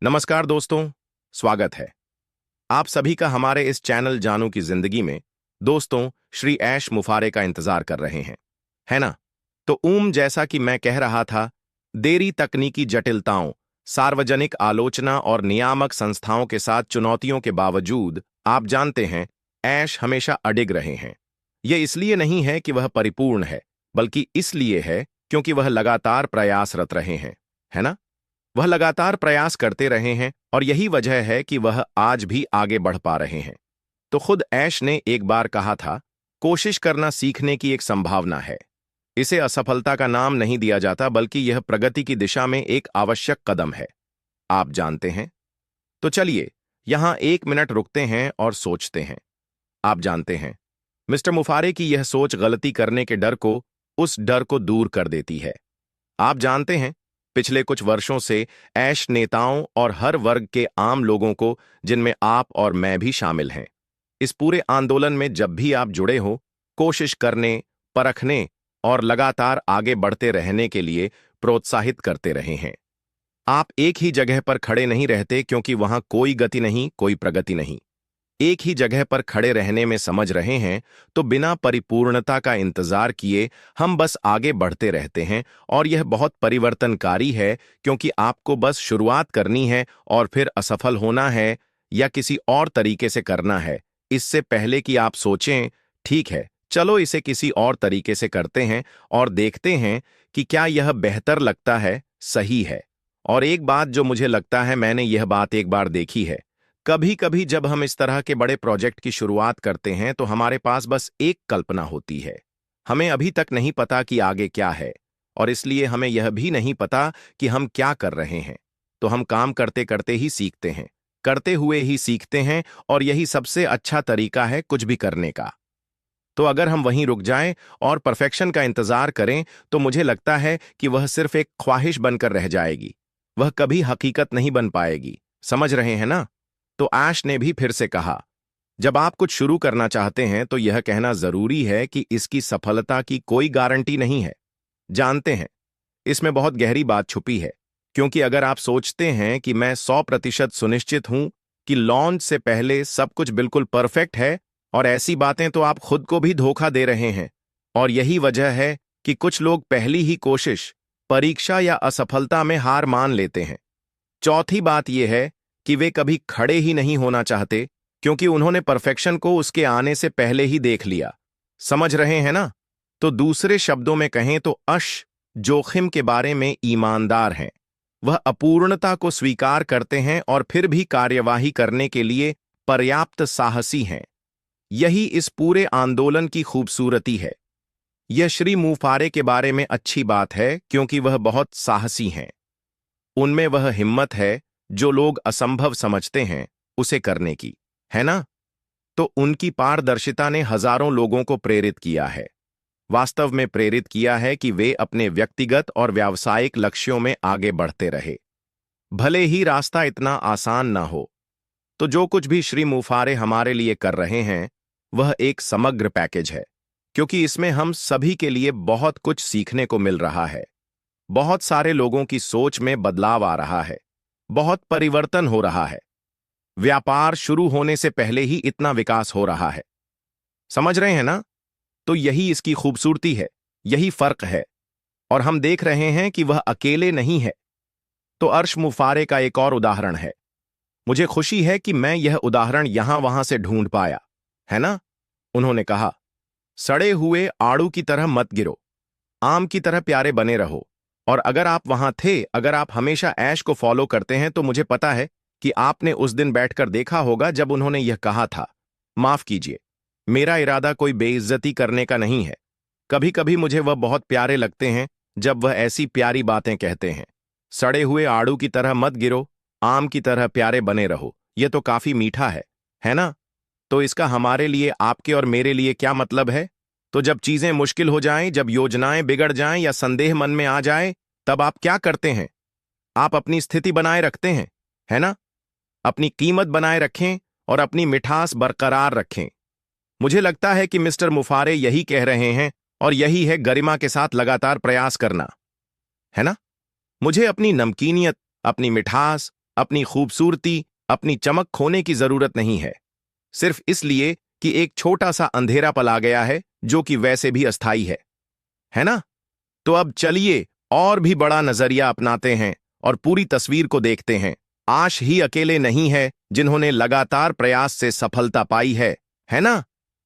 नमस्कार दोस्तों, स्वागत है आप सभी का हमारे इस चैनल जानू की जिंदगी में। दोस्तों, श्री ऐश मुफारे का इंतजार कर रहे हैं, है ना? तो जैसा कि मैं कह रहा था, देरी तकनीकी जटिलताओं, सार्वजनिक आलोचना और नियामक संस्थाओं के साथ चुनौतियों के बावजूद आप जानते हैं, ऐश हमेशा अडिग रहे हैं। यह इसलिए नहीं है कि वह परिपूर्ण है, बल्कि इसलिए है क्योंकि वह लगातार प्रयासरत रहे हैं, है ना? वह लगातार प्रयास करते रहे हैं और यही वजह है कि वह आज भी आगे बढ़ पा रहे हैं। तो खुद ऐश ने एक बार कहा था, कोशिश करना सीखने की एक संभावना है। इसे असफलता का नाम नहीं दिया जाता, बल्कि यह प्रगति की दिशा में एक आवश्यक कदम है। आप जानते हैं? तो चलिए यहां 1 मिनट रुकते हैं और सोचते हैं। आप जानते हैं, मिस्टर मुफारे की यह सोच गलती करने के डर को, उस डर को दूर कर देती है। आप जानते हैं, पिछले कुछ वर्षों से ऐश नेताओं और हर वर्ग के आम लोगों को, जिनमें आप और मैं भी शामिल हैं, इस पूरे आंदोलन में जब भी आप जुड़े हो, कोशिश करने, परखने और लगातार आगे बढ़ते रहने के लिए प्रोत्साहित करते रहे हैं। आप एक ही जगह पर खड़े नहीं रहते, क्योंकि वहां कोई गति नहीं, कोई प्रगति नहीं। एक ही जगह पर खड़े रहने में समझ रहे हैं, तो बिना परिपूर्णता का इंतजार किए हम बस आगे बढ़ते रहते हैं। और यह बहुत परिवर्तनकारी है, क्योंकि आपको बस शुरुआत करनी है और फिर असफल होना है या किसी और तरीके से करना है, इससे पहले कि आप सोचें, ठीक है, चलो इसे किसी और तरीके से करते हैं और देखते हैं कि क्या यह बेहतर लगता है, सही है। और एक बात जो मुझे लगता है, मैंने यह बात एक बार देखी है, कभी कभी जब हम इस तरह के बड़े प्रोजेक्ट की शुरुआत करते हैं तो हमारे पास बस एक कल्पना होती है। हमें अभी तक नहीं पता कि आगे क्या है, और इसलिए हमें यह भी नहीं पता कि हम क्या कर रहे हैं। तो हम काम करते करते ही सीखते हैं, करते हुए ही सीखते हैं, और यही सबसे अच्छा तरीका है कुछ भी करने का। तो अगर हम वहीं रुक जाएं और परफेक्शन का इंतजार करें, तो मुझे लगता है कि वह सिर्फ एक ख्वाहिश बनकर रह जाएगी। वह कभी हकीकत नहीं बन पाएगी। समझ रहे हैं ना? तो ऐश ने भी फिर से कहा, जब आप कुछ शुरू करना चाहते हैं तो यह कहना जरूरी है कि इसकी सफलता की कोई गारंटी नहीं है। जानते हैं, इसमें बहुत गहरी बात छुपी है, क्योंकि अगर आप सोचते हैं कि मैं 100% सुनिश्चित हूं कि लॉन्च से पहले सब कुछ बिल्कुल परफेक्ट है, और ऐसी बातें, तो आप खुद को भी धोखा दे रहे हैं। और यही वजह है कि कुछ लोग पहली ही कोशिश, परीक्षा या असफलता में हार मान लेते हैं। चौथी बात यह है कि वे कभी खड़े ही नहीं होना चाहते, क्योंकि उन्होंने परफेक्शन को उसके आने से पहले ही देख लिया। समझ रहे हैं ना? तो दूसरे शब्दों में कहें तो जोखिम के बारे में ईमानदार हैं। वह अपूर्णता को स्वीकार करते हैं और फिर भी कार्यवाही करने के लिए पर्याप्त साहसी हैं। यही इस पूरे आंदोलन की खूबसूरती है। यह श्री मुफारे के बारे में अच्छी बात है, क्योंकि वह बहुत साहसी हैं। उनमें वह हिम्मत है जो लोग असंभव समझते हैं उसे करने की, है ना? तो उनकी पारदर्शिता ने हजारों लोगों को प्रेरित किया है। वास्तव में प्रेरित किया है कि वे अपने व्यक्तिगत और व्यावसायिक लक्ष्यों में आगे बढ़ते रहे, भले ही रास्ता इतना आसान ना हो। तो जो कुछ भी श्री मुफारे हमारे लिए कर रहे हैं, वह एक समग्र पैकेज है, क्योंकि इसमें हम सभी के लिए बहुत कुछ सीखने को मिल रहा है। बहुत सारे लोगों की सोच में बदलाव आ रहा है, बहुत परिवर्तन हो रहा है। व्यापार शुरू होने से पहले ही इतना विकास हो रहा है। समझ रहे हैं ना? तो यही इसकी खूबसूरती है, यही फर्क है। और हम देख रहे हैं कि वह अकेले नहीं है। तो अर्श मुफारे का एक और उदाहरण है। मुझे खुशी है कि मैं यह उदाहरण यहां वहां से ढूंढ पाया, है ना? उन्होंने कहा, सड़े हुए आड़ू की तरह मत गिरो, आम की तरह प्यारे बने रहो। और अगर आप वहां थे, अगर आप हमेशा ऐश को फॉलो करते हैं, तो मुझे पता है कि आपने उस दिन बैठकर देखा होगा जब उन्होंने यह कहा था, माफ कीजिए, मेरा इरादा कोई बेइज्जती करने का नहीं है। कभी कभी मुझे वह बहुत प्यारे लगते हैं जब वह ऐसी प्यारी बातें कहते हैं। सड़े हुए आड़ू की तरह मत गिरो, आम की तरह प्यारे बने रहो। यह तो काफी मीठा है ना? तो इसका हमारे लिए, आपके और मेरे लिए क्या मतलब है? तो जब चीजें मुश्किल हो जाएं, जब योजनाएं बिगड़ जाएं या संदेह मन में आ जाए, तब आप क्या करते हैं? आप अपनी स्थिति बनाए रखते हैं, है ना? अपनी कीमत बनाए रखें और अपनी मिठास बरकरार रखें। मुझे लगता है कि मिस्टर मुफारे यही कह रहे हैं, और यही है गरिमा के साथ लगातार प्रयास करना, है ना? मुझे अपनी नमकीनियत, अपनी मिठास, अपनी खूबसूरती, अपनी चमक खोने की जरूरत नहीं है, सिर्फ इसलिए कि एक छोटा सा अंधेरा पल आ गया है जो कि वैसे भी अस्थाई है ना? तो अब चलिए और भी बड़ा नजरिया अपनाते हैं और पूरी तस्वीर को देखते हैं। आश ही अकेले नहीं है जिन्होंने लगातार प्रयास से सफलता पाई है ना?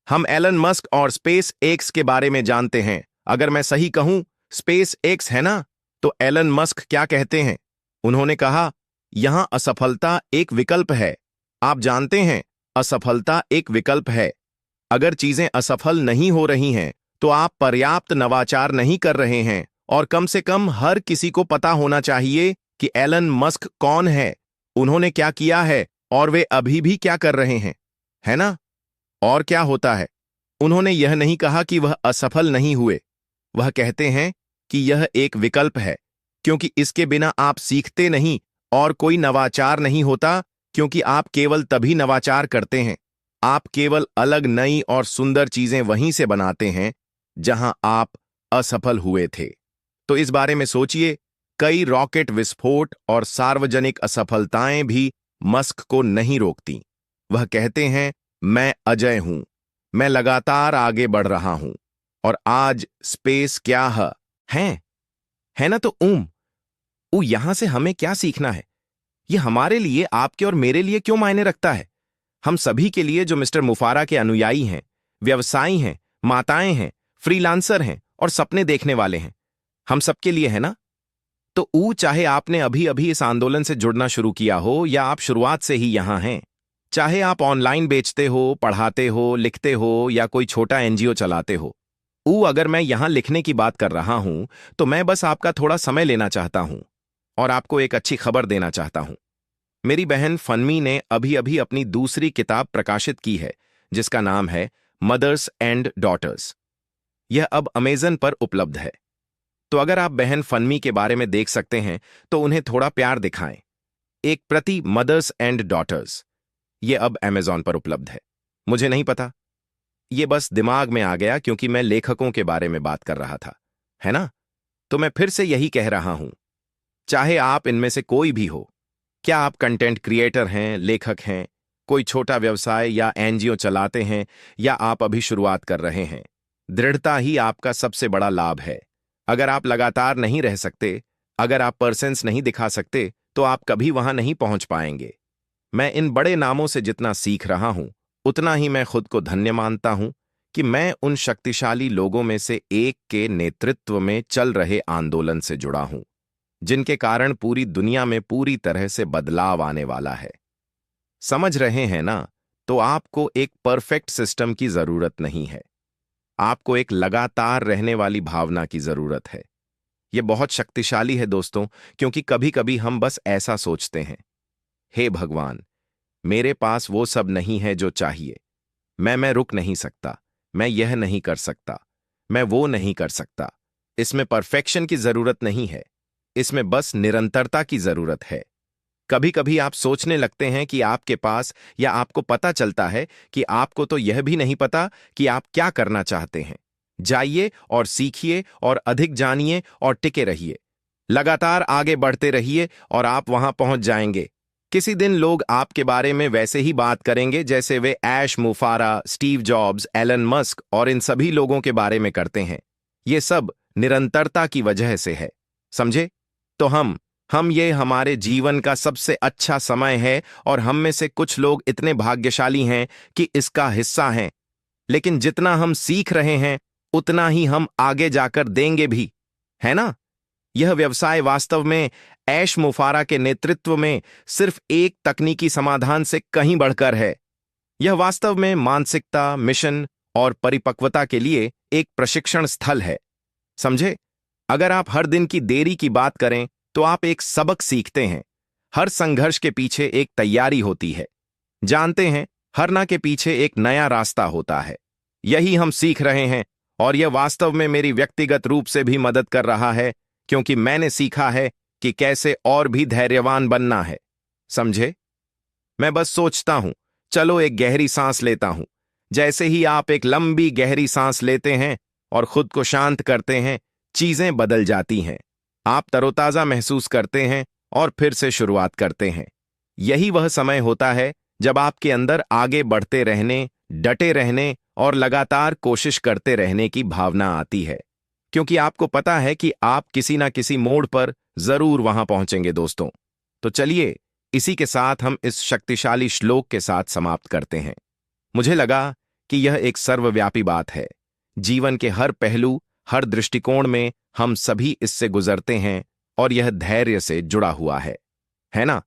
हम एलन मस्क और स्पेस एक्स के बारे में जानते हैं। अगर मैं सही कहूं, स्पेस एक्स है ना? तो एलन मस्क क्या कहते हैं? उन्होंने कहा, यहां असफलता एक विकल्प है। आप जानते हैं, असफलता एक विकल्प है। अगर चीजें असफल नहीं हो रही हैं, तो आप पर्याप्त नवाचार नहीं कर रहे हैं, और कम से कम हर किसी को पता होना चाहिए कि एलन मस्क कौन है, उन्होंने क्या किया है और वे अभी भी क्या कर रहे हैं, है ना? और क्या होता है? उन्होंने यह नहीं कहा कि वह असफल नहीं हुए। वह कहते हैं कि यह एक विकल्प है, क्योंकि इसके बिना आप सीखते नहीं और कोई नवाचार नहीं होता, क्योंकि आप केवल तभी नवाचार करते हैं, आप केवल अलग, नई और सुंदर चीजें वहीं से बनाते हैं जहां आप असफल हुए थे। तो इस बारे में सोचिए, कई रॉकेट विस्फोट और सार्वजनिक असफलताएं भी मस्क को नहीं रोकती। वह कहते हैं, मैं अजय हूं, मैं लगातार आगे बढ़ रहा हूं, और आज स्पेस क्या है ना? तो यहां से हमें क्या सीखना है? यह हमारे लिए, आपके और मेरे लिए क्यों मायने रखता है? हम सभी के लिए जो मिस्टर मुफारा के अनुयायी हैं, व्यवसायी हैं, माताएं हैं, फ्रीलांसर हैं और सपने देखने वाले हैं, हम सबके लिए है ना? तो चाहे आपने अभी अभी इस आंदोलन से जुड़ना शुरू किया हो या आप शुरुआत से ही यहां हैं, चाहे आप ऑनलाइन बेचते हो, पढ़ाते हो, लिखते हो या कोई छोटा एनजीओ चलाते हो, अगर मैं यहां लिखने की बात कर रहा हूं, तो मैं बस आपका थोड़ा समय लेना चाहता हूं और आपको एक अच्छी खबर देना चाहता हूं। मेरी बहन फन्मी ने अभी अभी अपनी दूसरी किताब प्रकाशित की है, जिसका नाम है मदर्स एंड डॉटर्स। यह अब अमेजन पर उपलब्ध है। तो अगर आप बहन फन्मी के बारे में देख सकते हैं, तो उन्हें थोड़ा प्यार दिखाएं। एक प्रति मदर्स एंड डॉटर्स, यह अब अमेजॉन पर उपलब्ध है। मुझे नहीं पता, यह बस दिमाग में आ गया क्योंकि मैं लेखकों के बारे में बात कर रहा था, है ना? तो मैं फिर से यही कह रहा हूं, चाहे आप इनमें से कोई भी हो, क्या आप कंटेंट क्रिएटर हैं, लेखक हैं, कोई छोटा व्यवसाय या एनजीओ चलाते हैं, या आप अभी शुरुआत कर रहे हैं, दृढ़ता ही आपका सबसे बड़ा लाभ है। अगर आप लगातार नहीं रह सकते, अगर आप परसेंस नहीं दिखा सकते, तो आप कभी वहां नहीं पहुंच पाएंगे। मैं इन बड़े नामों से जितना सीख रहा हूं, उतना ही मैं खुद को धन्य मानता हूं कि मैं उन शक्तिशाली लोगों में से एक के नेतृत्व में चल रहे आंदोलन से जुड़ा हूं, जिनके कारण पूरी दुनिया में पूरी तरह से बदलाव आने वाला है। समझ रहे हैं ना? तो आपको एक परफेक्ट सिस्टम की जरूरत नहीं है, आपको एक लगातार रहने वाली भावना की जरूरत है। यह बहुत शक्तिशाली है दोस्तों, क्योंकि कभी कभी हम बस ऐसा सोचते हैं, हे भगवान, मेरे पास वो सब नहीं है जो चाहिए, मैं रुक नहीं सकता, मैं यह नहीं कर सकता, मैं वो नहीं कर सकता। इसमें परफेक्शन की जरूरत नहीं है, इसमें बस निरंतरता की जरूरत है। कभी कभी आप सोचने लगते हैं कि आपके पास, या आपको पता चलता है कि आपको तो यह भी नहीं पता कि आप क्या करना चाहते हैं। जाइए और सीखिए और अधिक जानिए और टिके रहिए। लगातार आगे बढ़ते रहिए और आप वहां पहुंच जाएंगे। किसी दिन लोग आपके बारे में वैसे ही बात करेंगे जैसे वे ऐश मुफारा, स्टीव जॉब्स, एलन मस्क और इन सभी लोगों के बारे में करते हैं। ये सब निरंतरता की वजह से है, समझे? तो ये हमारे जीवन का सबसे अच्छा समय है, और हम में से कुछ लोग इतने भाग्यशाली हैं कि इसका हिस्सा हैं। लेकिन जितना हम सीख रहे हैं, उतना ही हम आगे जाकर देंगे भी, है ना? यह व्यवसाय वास्तव में ऐश मुफारा के नेतृत्व में सिर्फ एक तकनीकी समाधान से कहीं बढ़कर है। यह वास्तव में मानसिकता, मिशन और परिपक्वता के लिए एक प्रशिक्षण स्थल है, समझे? अगर आप हर दिन की देरी की बात करें, तो आप एक सबक सीखते हैं। हर संघर्ष के पीछे एक तैयारी होती है। जानते हैं, हर ना के पीछे एक नया रास्ता होता है। यही हम सीख रहे हैं, और यह वास्तव में मेरी व्यक्तिगत रूप से भी मदद कर रहा है, क्योंकि मैंने सीखा है कि कैसे और भी धैर्यवान बनना है, समझे? मैं बस सोचता हूं, चलो एक गहरी सांस लेता हूं। जैसे ही आप एक लंबी गहरी सांस लेते हैं और खुद को शांत करते हैं, चीजें बदल जाती हैं। आप तरोताजा महसूस करते हैं और फिर से शुरुआत करते हैं। यही वह समय होता है जब आपके अंदर आगे बढ़ते रहने, डटे रहने और लगातार कोशिश करते रहने की भावना आती है, क्योंकि आपको पता है कि आप किसी ना किसी मोड़ पर जरूर वहां पहुंचेंगे दोस्तों। तो चलिए, इसी के साथ हम इस शक्तिशाली श्लोक के साथ समाप्त करते हैं। मुझे लगा कि यह एक सर्वव्यापी बात है। जीवन के हर पहलू, हर दृष्टिकोण में हम सभी इससे गुजरते हैं और यह धैर्य से जुड़ा हुआ है ना?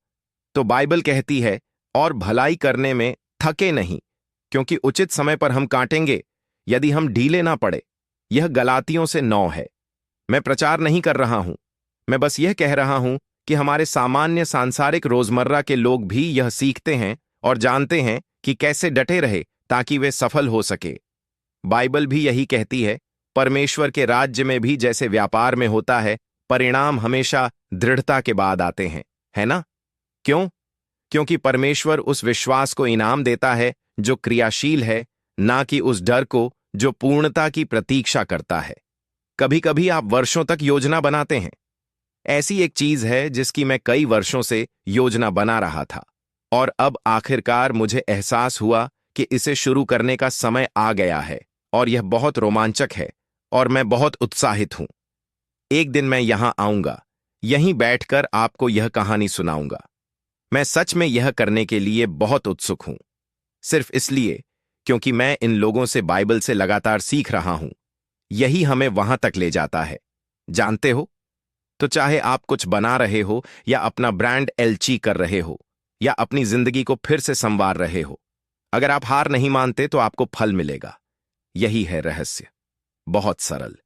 तो बाइबल कहती है, और भलाई करने में थके नहीं, क्योंकि उचित समय पर हम काटेंगे यदि हम ढीले ना पड़े। यह गलातियों से 9 है। मैं प्रचार नहीं कर रहा हूं, मैं बस यह कह रहा हूं कि हमारे सामान्य सांसारिक रोजमर्रा के लोग भी यह सीखते हैं और जानते हैं कि कैसे डटे रहे ताकि वे सफल हो सके। बाइबल भी यही कहती है, परमेश्वर के राज्य में भी जैसे व्यापार में होता है, परिणाम हमेशा दृढ़ता के बाद आते हैं, है ना? क्यों? क्योंकि परमेश्वर उस विश्वास को इनाम देता है जो क्रियाशील है, ना कि उस डर को जो पूर्णता की प्रतीक्षा करता है। कभी कभी आप वर्षों तक योजना बनाते हैं। ऐसी एक चीज है जिसकी मैं कई वर्षों से योजना बना रहा था, और अब आखिरकार मुझे एहसास हुआ कि इसे शुरू करने का समय आ गया है, और यह बहुत रोमांचक है और मैं बहुत उत्साहित हूं। एक दिन मैं यहां आऊंगा, यहीं बैठकर आपको यह कहानी सुनाऊंगा। मैं सच में यह करने के लिए बहुत उत्सुक हूं, सिर्फ इसलिए क्योंकि मैं इन लोगों से बाइबल से लगातार सीख रहा हूं। यही हमें वहां तक ले जाता है, जानते हो? तो चाहे आप कुछ बना रहे हो, या अपना ब्रांड एलची कर रहे हो, या अपनी जिंदगी को फिर से संवार रहे हो, अगर आप हार नहीं मानते तो आपको फल मिलेगा। यही है रहस्य, बहुत सरल।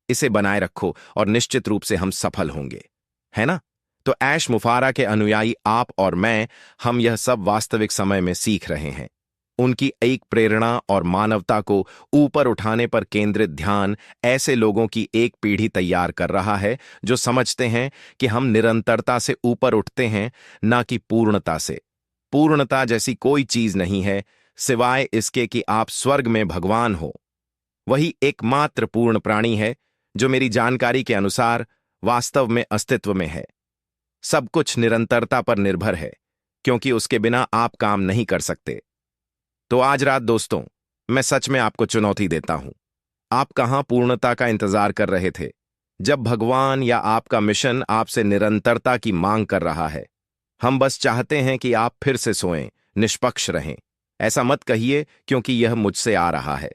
इसे बनाए रखो और निश्चित रूप से हम सफल होंगे, है ना? तो ऐश मुफारा के अनुयायी आप और मैं, हम यह सब वास्तविक समय में सीख रहे हैं। उनकी एक प्रेरणा और मानवता को ऊपर उठाने पर केंद्रित ध्यान ऐसे लोगों की एक पीढ़ी तैयार कर रहा है जो समझते हैं कि हम निरंतरता से ऊपर उठते हैं, ना कि पूर्णता से। पूर्णता जैसी कोई चीज नहीं है सिवाय इसके कि आप स्वर्ग में भगवान हो। वही एकमात्र पूर्ण प्राणी है जो मेरी जानकारी के अनुसार वास्तव में अस्तित्व में है। सब कुछ निरंतरता पर निर्भर है, क्योंकि उसके बिना आप काम नहीं कर सकते। तो आज रात दोस्तों, मैं सच में आपको चुनौती देता हूं। आप कहां पूर्णता का इंतजार कर रहे थे, जब भगवान या आपका मिशन आपसे निरंतरता की मांग कर रहा है? हम बस चाहते हैं कि आप फिर से सोएं, निष्पक्ष रहें। ऐसा मत कहिए क्योंकि यह मुझसे आ रहा है।